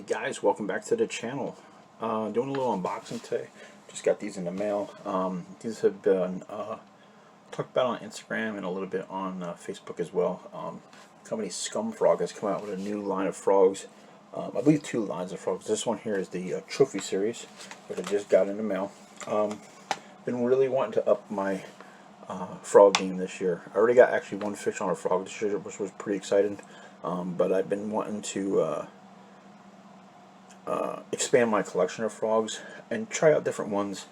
guys, welcome back to the channel. Doing a little unboxing today. Just got these in the mail. These have been talked about on Instagram and a little bit on Facebook as well. The company Scum Frog has come out with a new line of frogs. I believe two lines of frogs. This one here is the Trophy Series, which I just got in the mail. Been really wanting to up my frog game this year. I already got actually one fish on a frog this year, which was pretty exciting. But I've been wanting to expand my collection of frogs and try out different ones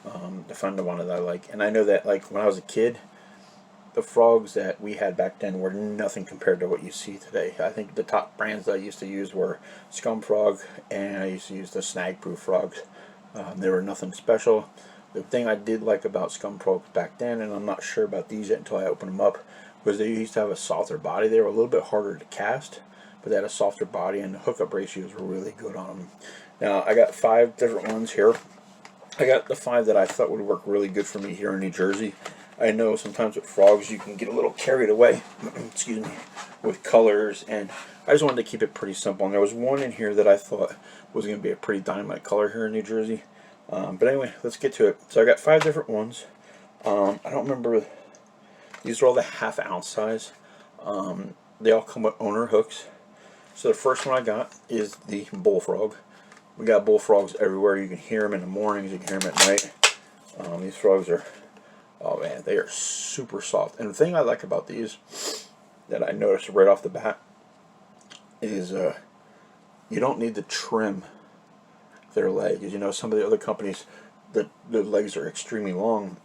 to find the one that I like. And I know that, like, when I was a kid, the frogs that we had back then were nothing compared to what you see today. I think the top brands that I used to use were Scum Frog, and I used to use the Snag Proof frogs. They were nothing special. The thing I did like about Scum Frogs back then, and I'm not sure about these yet until I open them up, was they used to have a softer body. They were a little bit harder to cast, but they had a softer body, and the hookup ratios were really good on them. Now, I got 5 different ones here. I got the 5 that I thought would work really good for me here in New Jersey. I know sometimes with frogs you can get a little carried away, excuse me, with colors, and I just wanted to keep it pretty simple. And there was one in here that I thought was going to be a pretty dynamite color here in New Jersey. But anyway, let's get to it. So I got 5 different ones. I don't remember. These are all the ½ ounce size. They all come with owner hooks. So the first one I got is the bullfrog. We got bullfrogs everywhere. You can hear them in the mornings. You can hear them at night. These frogs are, oh man, they are super soft. And the thing I like about these that I noticed right off the bat is you don't need to trim their legs. You know, some of the other companies, the legs are extremely long,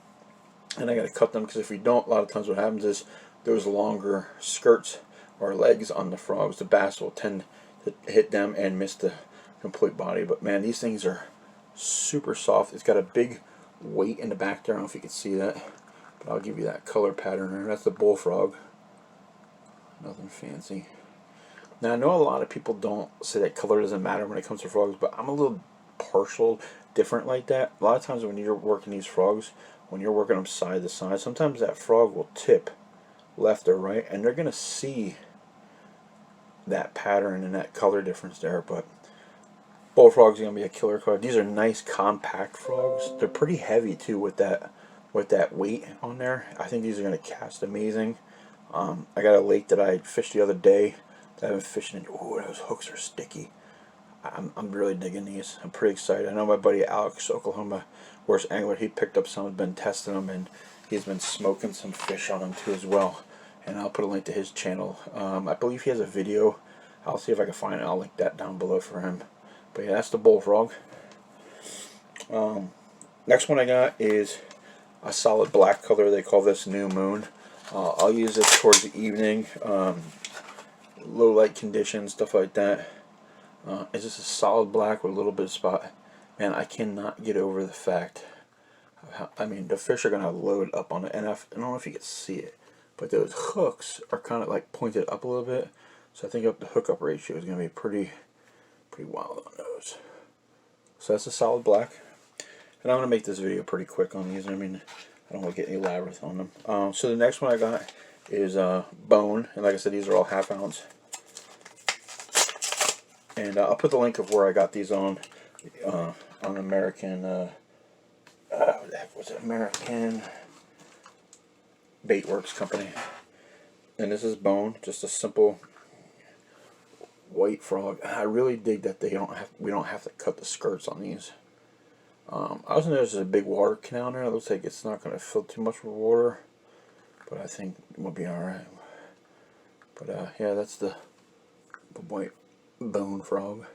and I got to cut them, because if you don't, a lot of times what happens is those longer skirts or legs on the frogs, the bass will tend to hit them and miss the complete body. But man, these things are super soft. It's got a big weight in the back there. I don't know if you can see that, but I'll give you that color pattern there. That's the bullfrog. Nothing fancy. Now, I know a lot of people don't say that color doesn't matter when it comes to frogs, but I'm a little partial, different like that. A lot of times when you're working these frogs, when you're working them side to side, sometimes that frog will tip left or right, and they're going to see that pattern and that color difference there. But bullfrogs are going to be a killer color. These are nice compact frogs. They're pretty heavy too with that weight on there. I think these are going to cast amazing. I got a lake that I fished the other day that I've been fishing in. Oh, those hooks are sticky. I'm really digging these. I'm pretty excited. I know my buddy Alex, Oklahoma, worst angler, he picked up some, has been testing them, and he's been smoking some fish on them too as well. And I'll put a link to his channel. I believe he has a video. I'll see if I can find it. I'll link that down below for him. But yeah, that's the bullfrog. Next one I got is a solid black color. They call this New Moon. I'll use it towards the evening, low light conditions, stuff like that. It's just a solid black with a little bit of spot. Man, I cannot get over the fact of how, I mean, the fish are going to load up on it. And I don't know if you can see it, but those hooks are kind of like pointed up a little bit. So I think the hookup ratio is going to be pretty wild on those. So that's a solid black. And I'm going to make this video pretty quick on these. I mean, I don't want to get any labyrinth on them. So the next one I got is bone. And like I said, these are all ½ ounce. And I'll put the link of where I got these on American, what the heck was it? American Baitworks company. And this is bone, just a simple white frog. I really dig that we don't have to cut the skirts on these. I also noticed there's a big water canal there. It looks like it's not going to fill too much with water, but I think we'll be alright. But yeah, that's the white bone frog.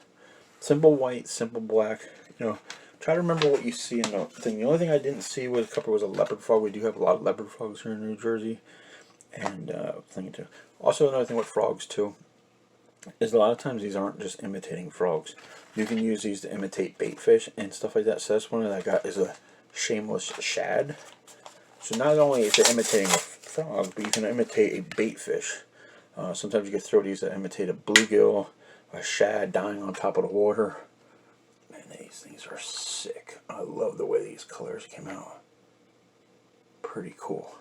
Simple white, simple black. You know, try to remember what you see in the thing. The only thing I didn't see was a leopard frog. We do have a lot of leopard frogs here in New Jersey. And thing too. Also, another thing with frogs too is a lot of times these aren't just imitating frogs. You can use these to imitate bait fish and stuff like that. So that's one that I got is a shameless shad. So not only is it imitating a frog, but you can imitate a bait fish. Sometimes you can throw these that imitate a bluegill, a shad dying on top of the water. Man, these things are sick. I love the way these colors came out. Pretty cool.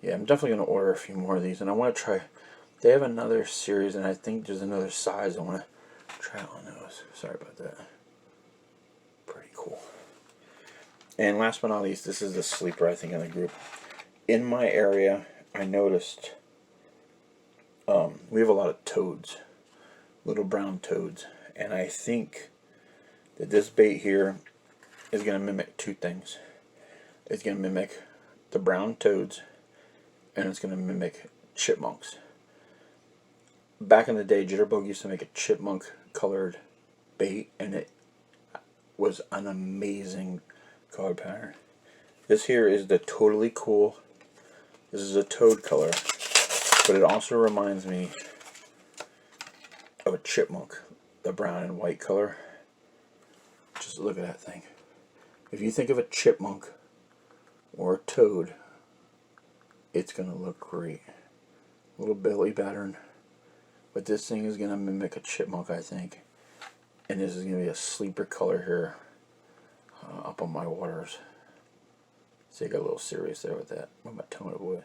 Yeah, I'm definitely going to order a few more of these, and I want to try. They have another series, and I think there's another size I want to Try it on those. Sorry about that. Pretty cool. And last but not least, this is the sleeper, I think, in the group. In my area, I noticed we have a lot of toads, little brown toads, and I think that this bait here is going to mimic two things. It's going to mimic the brown toads, and it's going to mimic chipmunks. Back in the day, Jitterbug used to make a chipmunk colored bait, and it was an amazing color pattern. This here is the Totally Cool. This is a toad color, but it also reminds me of a chipmunk, the brown and white color. Just look at that thing. If you think of a chipmunk or a toad, it's going to look great. Little belly pattern. But this thing is going to mimic a chipmunk, I think. And this is going to be a sleeper color here up on my waters. See, I got a little serious there with that, with my tone of voice.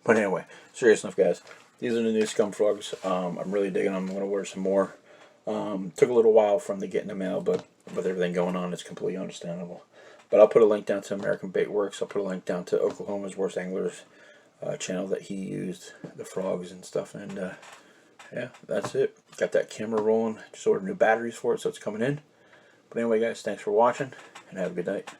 But anyway, serious enough, guys. These are the new Scum frogs. I'm really digging them. I'm going to order some more. Took a little while from the get in the mail, but with everything going on, it's completely understandable. But I'll put a link down to American Bait Works. I'll put a link down to Oklahoma's Worst Anglers channel that he used, the frogs and stuff. And yeah, that's it. Got that camera rolling. Just ordered new batteries for it, so it's coming in. But anyway, guys, thanks for watching, and have a good night.